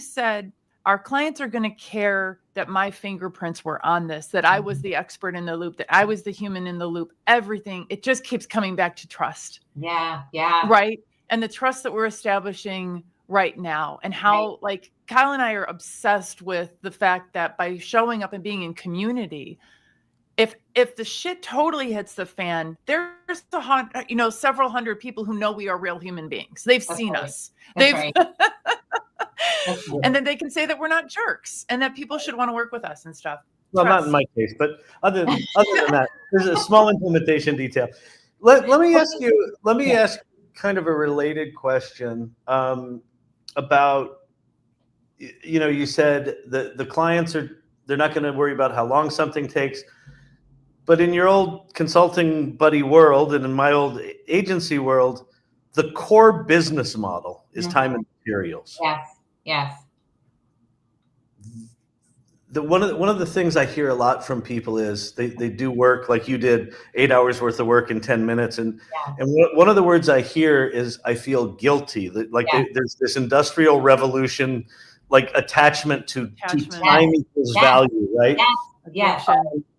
said our clients are going to care that my fingerprints were on this, that I was the expert in the loop, that I was the human in the loop, everything, it just keeps coming back to trust. Yeah. Yeah. Right. And the trust that we're establishing right now, and how like Kyle and I are obsessed with the fact that by showing up and being in community, if the shit totally hits the fan, there's several hundred people who know we are real human beings. They've seen us. And then they can say that we're not jerks and that people should want to work with us and stuff. Well, not in my case, but other than that, there's a small implementation detail. Let me ask kind of a related question about, you said that the clients they're not going to worry about how long something takes. But in your old consulting buddy world and in my old agency world, the core business model is time and materials. Yes. One of the things I hear a lot from people is they do work like you did, 8 hours worth of work in 10 minutes. And one of the words I hear is, I feel guilty. Like there's this industrial revolution, like attachment to time equals value, right? Yes.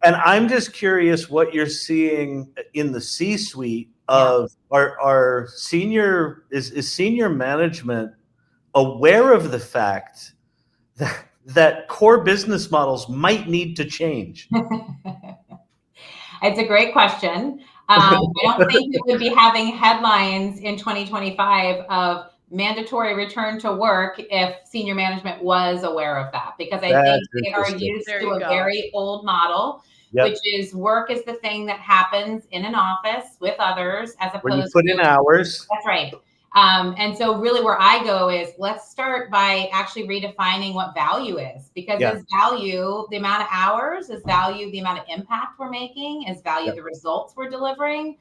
And I'm just curious what you're seeing in the C-suite of our senior, is senior management aware of the fact that core business models might need to change? It's a great question. I don't think we would be having headlines in 2025 of mandatory return to work if senior management was aware of that, because I think they are used to a very old model, which is work is the thing that happens in an office with others, as opposed when you put in hours. That's right. And so really where I go is, let's start by actually redefining what value is, because is value the amount of hours, is value the amount of impact we're making, is value the results we're delivering,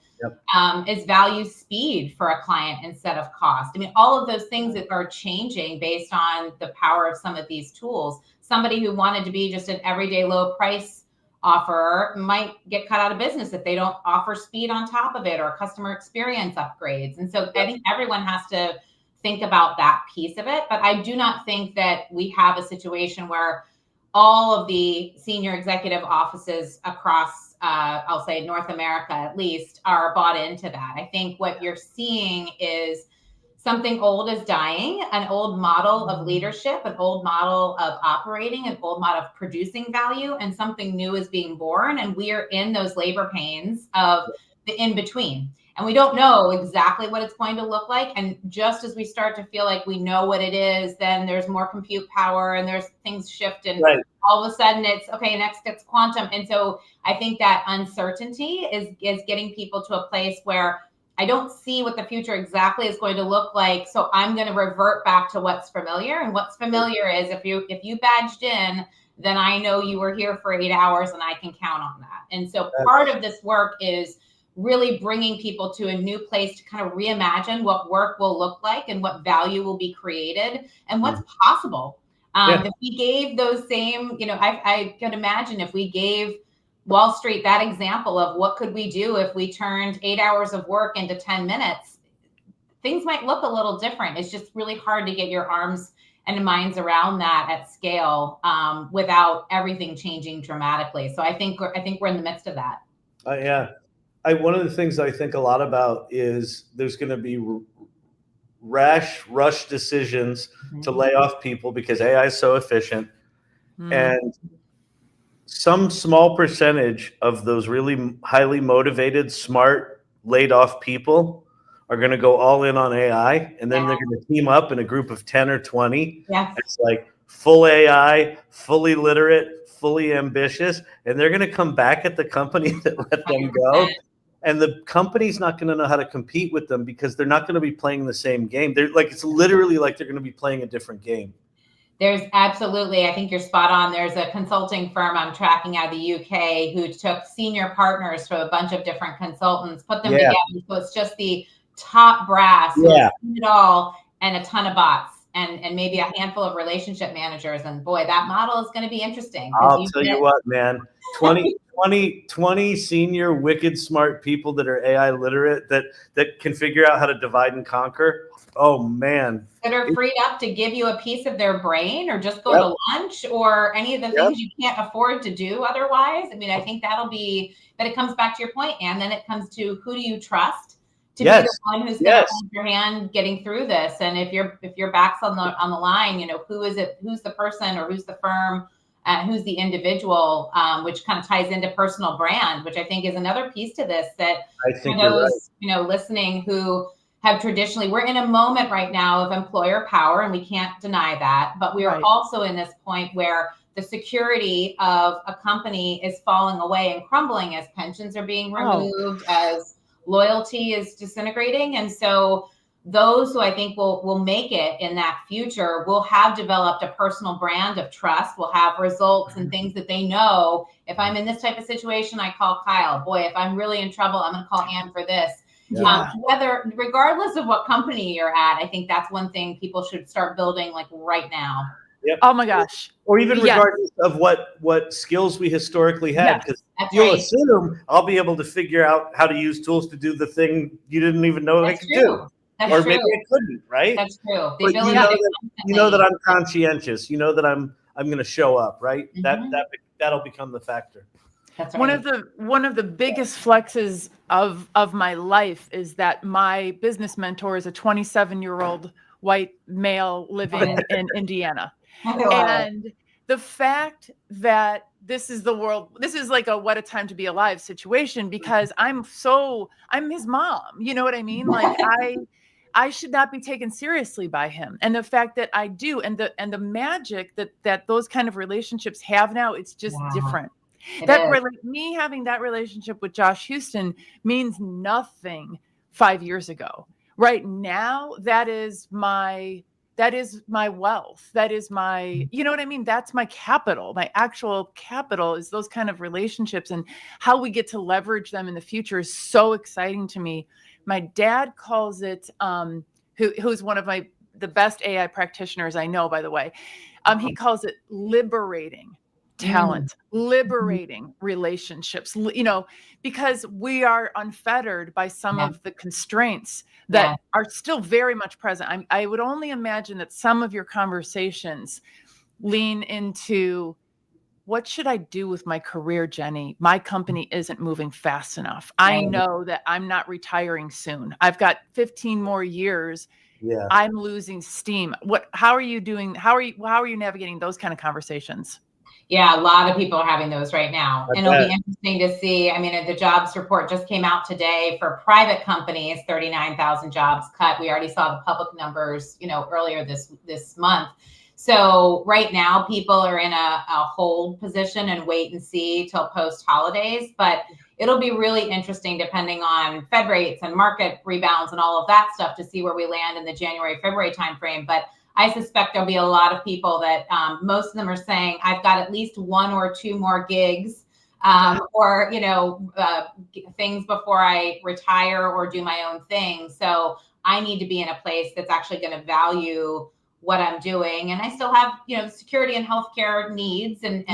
is value speed for a client instead of cost. I mean, all of those things that are changing based on the power of some of these tools. Somebody who wanted to be just an everyday low price offer might get cut out of business if they don't offer speed on top of it, or customer experience upgrades. And so I think everyone has to think about that piece of it. But I do not think that we have a situation where all of the senior executive offices across, I'll say North America at least, are bought into that. I think what you're seeing is something old is dying, an old model of leadership, an old model of operating, an old model of producing value, and something new is being born. And we are in those labor pains of the in-between. And we don't know exactly what it's going to look like. And just as we start to feel like we know what it is, then there's more compute power and there's things shift, and all of a sudden it's, okay, next it's quantum. And so I think that uncertainty is getting people to a place where I don't see what the future exactly is going to look like. So I'm going to revert back to what's familiar. And what's familiar is if you badged in, then I know you were here for 8 hours and I can count on that. And so part of this work is really bringing people to a new place to kind of reimagine what work will look like and what value will be created and what's possible. If we gave those same, I could imagine if we gave Wall Street that example of what could we do if we turned 8 hours of work into 10 minutes, things might look a little different. It's just really hard to get your arms and minds around that at scale, without everything changing dramatically. So I think we're in the midst of that. Yeah. One of the things I think a lot about is there's going to be rush decisions to lay off people because AI is so efficient. And some small percentage of those really highly motivated, smart, laid off people are going to go all in on AI. And then they're going to team up in a group of 10 or 20. Yes. It's like full AI, fully literate, fully ambitious. And they're going to come back at the company that let them go. And the company's not going to know how to compete with them because they're not going to be playing the same game. They're like, it's literally like they're going to be playing a different game. There's absolutely, I think you're spot on. There's a consulting firm I'm tracking out of the UK who took senior partners from a bunch of different consultants, put them together. So it's just the top brass, it all, and a ton of bots. And maybe a handful of relationship managers. And boy, that model is going to be interesting. I'll tell you what, man, 20 senior, wicked, smart people that are AI literate that can figure out how to divide and conquer. Oh, man. That are freed up to give you a piece of their brain or just go to lunch or any of the things you can't afford to do otherwise. I mean, I think that'll be, but it comes back to your point, and then it comes to who do you trust to be the one who's going to hold your hand getting through this. And if your back's on the line, you know, who's the person or who's the firm, who's the individual, which kind of ties into personal brand, which I think is another piece to this that I think those, you know, listening who have traditionally, we're in a moment right now of employer power, and we can't deny that, but we are also in this point where the security of a company is falling away and crumbling as pensions are being removed, as loyalty is disintegrating. And so those who I think will make it in that future will have developed a personal brand of trust, will have results and things that they know. If I'm in this type of situation, I call Kyle. Boy, if I'm really in trouble, I'm going to call Ann for this. Regardless of what company you're at, I think that's one thing people should start building like right now. Yep. Oh my gosh. Or even regardless of what skills we historically had, because you'll assume I'll be able to figure out how to use tools to do the thing you didn't even know I could do. Or maybe I couldn't, right? That's true. But you know that I'm conscientious. You know that I'm going to show up, right? That'll become the factor. That's right. One of the biggest flexes of my life is that my business mentor is a 27-year-old white male living in Indiana. And the fact that this is the world, this is like a what a time to be alive situation, because I'm his mom. You know what I mean? Like I should not be taken seriously by him. And the fact that I do, and the magic that those kind of relationships have now, it's just different. Me having that relationship with Josh Houston means nothing 5 years ago. Right now, that is my wealth. That is my, you know what I mean? That's my capital. My actual capital is those kind of relationships, and how we get to leverage them in the future is so exciting to me. My dad calls it, who's one of the best AI practitioners I know, by the way. He calls it liberating talent, liberating relationships, you know, because we are unfettered by some of the constraints that are still very much present. I would only imagine that some of your conversations lean into, what should I do with my career, Jennie? My company isn't moving fast enough. I know that I'm not retiring soon. I've got 15 more years. I'm losing steam. How are you doing? How are you navigating those kind of conversations? Yeah, a lot of people are having those right now. And it'll be interesting to see. I mean, the jobs report just came out today for private companies, 39,000 jobs cut. We already saw the public numbers, you know, earlier this month. So right now, people are in a hold position and wait and see till post holidays. But it'll be really interesting, depending on Fed rates and market rebounds and all of that stuff, to see where we land in the January, February timeframe. But I suspect there'll be a lot of people that most of them are saying, I've got at least 1 or 2 more gigs or, you know, things before I retire or do my own thing. So I need to be in a place that's actually going to value what I'm doing. And I still have, you know, security and healthcare needs and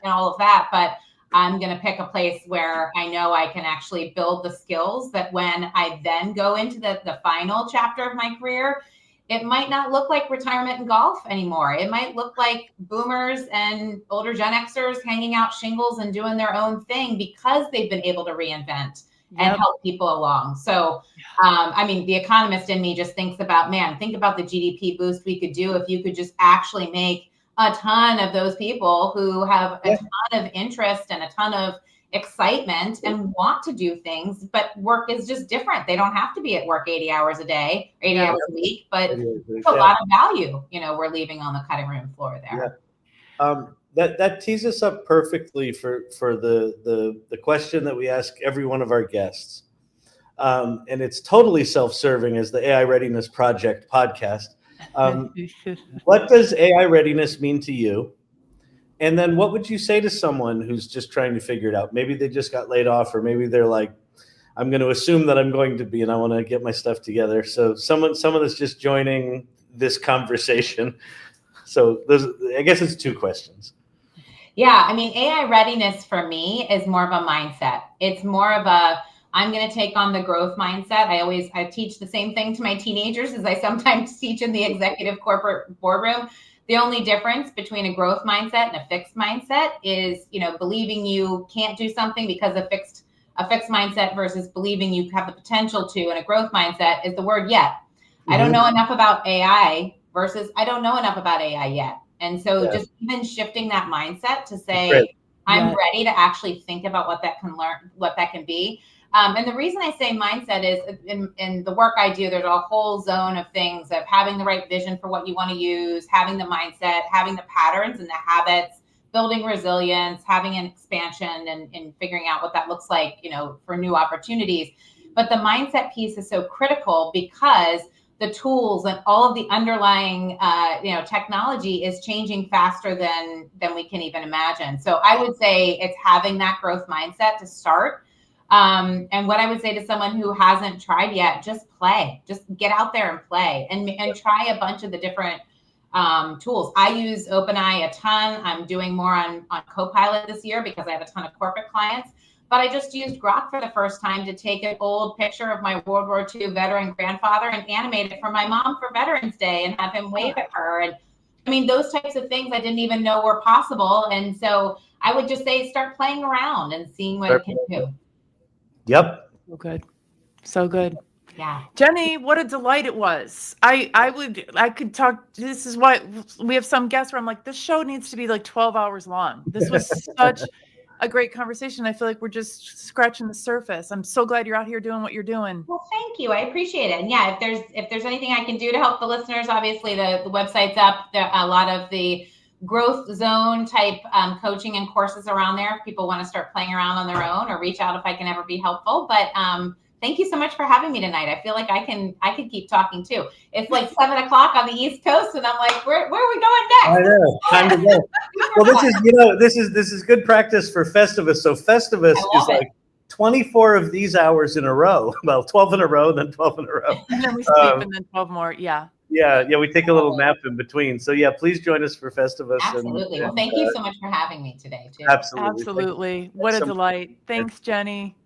all of that. But I'm going to pick a place where I know I can actually build the skills that when I then go into the final chapter of my career, it might not look like retirement and golf anymore. It might look like boomers and older Gen Xers hanging out shingles and doing their own thing because they've been able to reinvent and help people along. So, I mean, the economist in me just thinks about, man, think about the GDP boost we could do if you could just actually make a ton of those people who have a ton of interest and a ton of excitement and want to do things, but work is just different. They don't have to be at work 80 hours a day, 80 hours a week, but it's a lot of value, you know, we're leaving on the cutting room floor there. That tees us up perfectly for the question that we ask every one of our guests. And it's totally self-serving as the AI Readiness Project podcast. What does AI readiness mean to you? And then what would you say to someone who's just trying to figure it out? Maybe they just got laid off, or maybe they're like, I'm going to assume that I'm going to be, and I want to get my stuff together. So someone that's just joining this conversation. So I guess it's two questions. Yeah, I mean, AI readiness for me is more of a mindset. It's more of a, I'm going to take on the growth mindset. I teach the same thing to my teenagers as I sometimes teach in the executive corporate boardroom. The only difference between a growth mindset and a fixed mindset is, you know, believing you can't do something because a fixed mindset versus believing you have the potential to, and a growth mindset is the word yet. I don't know enough about AI versus I don't know enough about AI yet. And so just even shifting that mindset to say, I'm ready to actually think about what that can learn, what that can be. And the reason I say mindset is in the work I do, there's a whole zone of things of having the right vision for what you want to use, having the mindset, having the patterns and the habits, building resilience, having an expansion and figuring out what that looks like, you know, for new opportunities. But the mindset piece is so critical because the tools and all of the underlying, you know, technology is changing faster than we can even imagine. So I would say it's having that growth mindset to start. And what I would say to someone who hasn't tried yet, just play, just get out there and play and try a bunch of the different tools. I use OpenAI a ton. I'm doing more on Copilot this year because I have a ton of corporate clients. But I just used Grok for the first time to take an old picture of my World War II veteran grandfather and animate it for my mom for Veterans Day and have him wave at her. And I mean, those types of things I didn't even know were possible. And so I would just say, start playing around and seeing what it can do. Yep. So good. So good. Yeah. Jennie, what a delight it was. I could talk. This is why we have some guests where I'm like, this show needs to be like 12 hours long. This was such a great conversation. I feel like we're just scratching the surface. I'm so glad you're out here doing what you're doing. Well, thank you. I appreciate it. And yeah, if there's anything I can do to help the listeners, obviously the website's up. There are a lot of the growth zone type coaching and courses around there. If people want to start playing around on their own or reach out if I can ever be helpful. But thank you so much for having me tonight. I feel like I could keep talking too. It's like 7 o'clock on the East Coast, and I'm like, where are we going next? I know. Time to go. Well, this is good practice for Festivus. So Festivus is like 24 of these hours in a row. Well, 12 in a row, then 12 in a row. And then we sleep, and then 12 more. Yeah. Yeah, we take a little nap in between. So yeah, please join us for Festivus. Absolutely. Well, thank you so much for having me today too. Absolutely. What a delight. Thanks, Jennie.